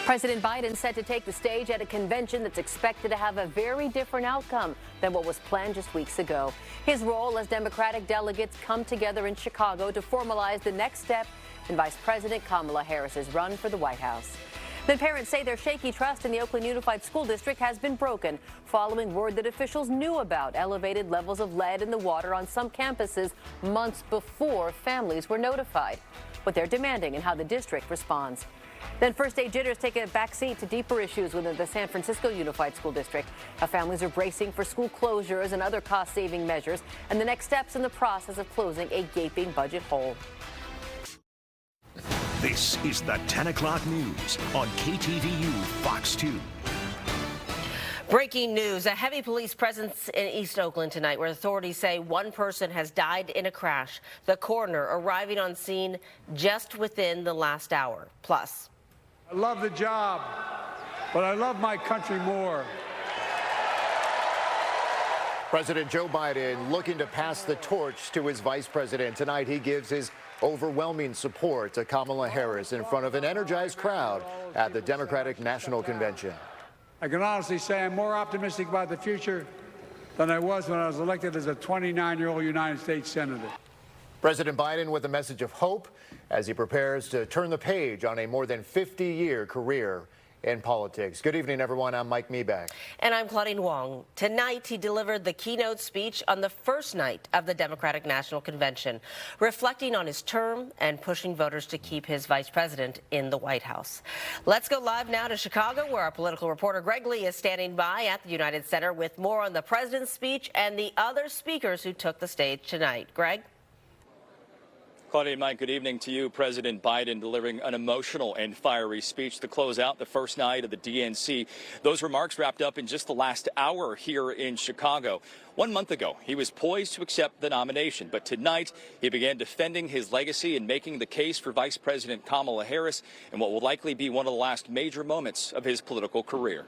President Biden set to take the stage at a convention that's expected to have a very different outcome than what was planned just weeks ago. His role as Democratic delegates come together in Chicago to formalize the next step in Vice President Kamala Harris's run for the White House. The parents say their shaky trust in the Oakland Unified School District has been broken following word that officials knew about elevated levels of lead in the water on some campuses months before families were notified. What they're demanding and how the district responds. Then first-day jitters take a backseat to deeper issues within the San Francisco Unified School District. How families are bracing for school closures and other cost-saving measures, and the next steps in the process of closing a gaping budget hole. This is the 10 o'clock news on KTVU Fox 2. Breaking news, a heavy police presence in East Oakland tonight, where authorities say one person has died in a crash. The coroner arriving on scene just within the last hour. Plus, I love the job, but I love my country more. President Joe Biden looking to pass the torch to his vice president. Tonight, he gives his overwhelming support to Kamala Harris in front of an energized crowd at the Democratic National Convention. I can honestly say I'm more optimistic about the future than I was when I was elected as a 29-year-old United States Senator. President Biden with a message of hope as he prepares to turn the page on a more than 50-year career in politics. Good evening, everyone. I'm Mike Meeback. And I'm Claudine Wong. Tonight, he delivered the keynote speech on the first night of the Democratic National Convention, reflecting on his term and pushing voters to keep his vice president in the White House. Let's go live now to Chicago, where our political reporter Greg Lee is standing by at the United Center with more on the president's speech and the other speakers who took the stage tonight. Greg? Claudia and Mike, good evening to you. President Biden delivering an emotional and fiery speech to close out the first night of the DNC. Those remarks wrapped up in just the last hour here in Chicago. 1 month ago, he was poised to accept the nomination, but tonight he began defending his legacy and making the case for Vice President Kamala Harris in what will likely be one of the last major moments of his political career.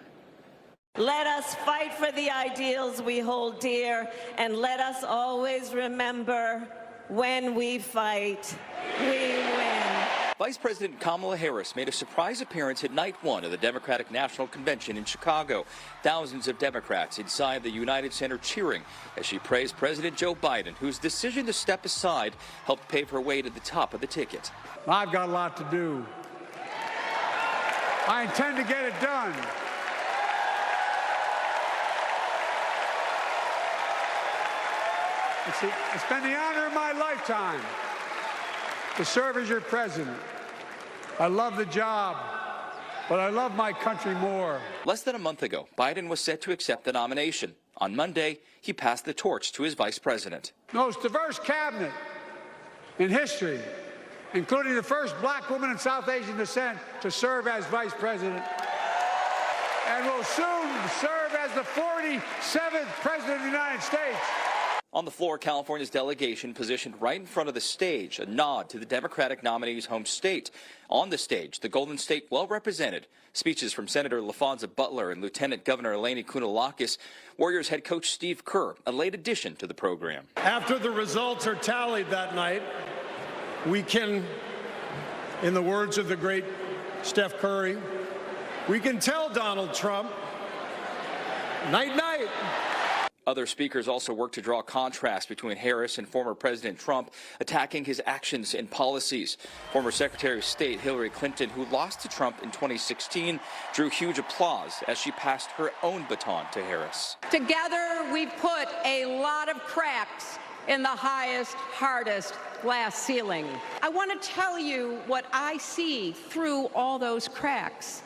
Let us fight for the ideals we hold dear, and let us always remember, when we fight, we win. Vice President Kamala Harris made a surprise appearance at night one of the Democratic National Convention in Chicago. Thousands of Democrats inside the United Center cheering as she praised President Joe Biden, whose decision to step aside helped pave her way to the top of the ticket. I've got a lot to do. I intend to get it done. It's been the honor of my lifetime to serve as your president. I love the job, but I love my country more. Less than a month ago, Biden was set to accept the nomination. On Monday, he passed the torch to his vice president. Most diverse cabinet in history, including the first black woman of South Asian descent to serve as vice president, and will soon serve as the 47th president of the United States. On the floor, California's delegation positioned right in front of the stage, a nod to the Democratic nominee's home state. On the stage, the Golden State well represented. Speeches from Senator LaFonza Butler and Lieutenant Governor Eleni Kounalakis. Warriors head coach Steve Kerr, a late addition to the program. After the results are tallied that night, we can, in the words of the great Steph Curry, we can tell Donald Trump, night, night. Other speakers also worked to draw contrast between Harris and former President Trump, attacking his actions and policies. Former Secretary of State Hillary Clinton, who lost to Trump in 2016, drew huge applause as she passed her own baton to Harris. Together, we put a lot of cracks in the highest, hardest glass ceiling. I want to tell you what I see through all those cracks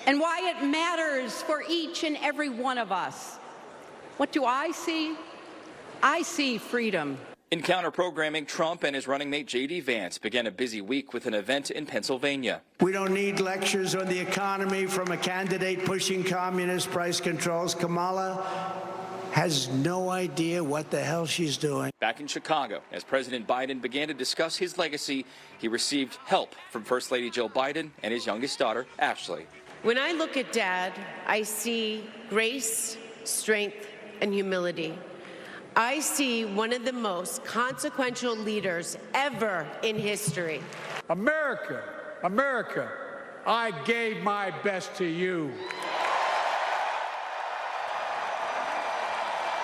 and why it matters for each and every one of us. What do I see? I see freedom. In counter-programming, Trump and his running mate J.D. Vance began a busy week with an event in Pennsylvania. We don't need lectures on the economy from a candidate pushing communist price controls. Kamala has no idea what the hell she's doing. Back in Chicago, as President Biden began to discuss his legacy, he received help from First Lady Jill Biden and his youngest daughter, Ashley. When I look at Dad, I see grace, strength, and humility. I see one of the most consequential leaders ever in history. America I gave my best to you.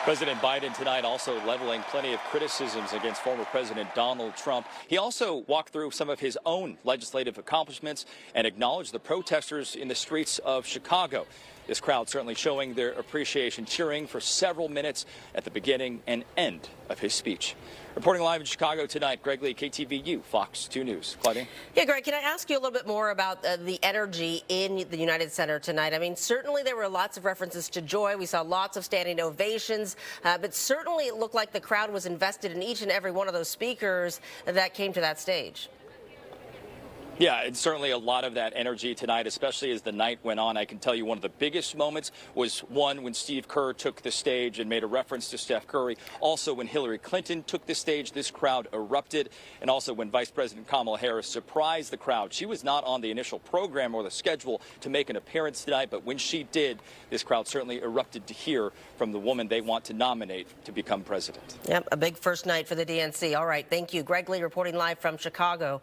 President Biden tonight also leveling plenty of criticisms against former President Donald Trump. He also walked through some of his own legislative accomplishments and acknowledged the protesters in the streets of Chicago. This crowd certainly showing their appreciation, cheering for several minutes at the beginning and end of his speech. Reporting live in Chicago tonight, Greg Lee, KTVU, Fox 2 News. Claudia? Yeah, Greg, can I ask you a little bit more about the energy in the United Center tonight? I mean, certainly there were lots of references to joy. We saw lots of standing ovations, but certainly it looked like the crowd was invested in each and every one of those speakers that came to that stage. Yeah, and certainly a lot of that energy tonight, especially as the night went on. I can tell you one of the biggest moments was one when Steve Kerr took the stage and made a reference to Steph Curry. Also, when Hillary Clinton took the stage, this crowd erupted. And also when Vice President Kamala Harris surprised the crowd. She was not on the initial program or the schedule to make an appearance tonight, but when she did, this crowd certainly erupted to hear from the woman they want to nominate to become president. Yep, a big first night for the DNC. All right, thank you. Greg Lee reporting live from Chicago.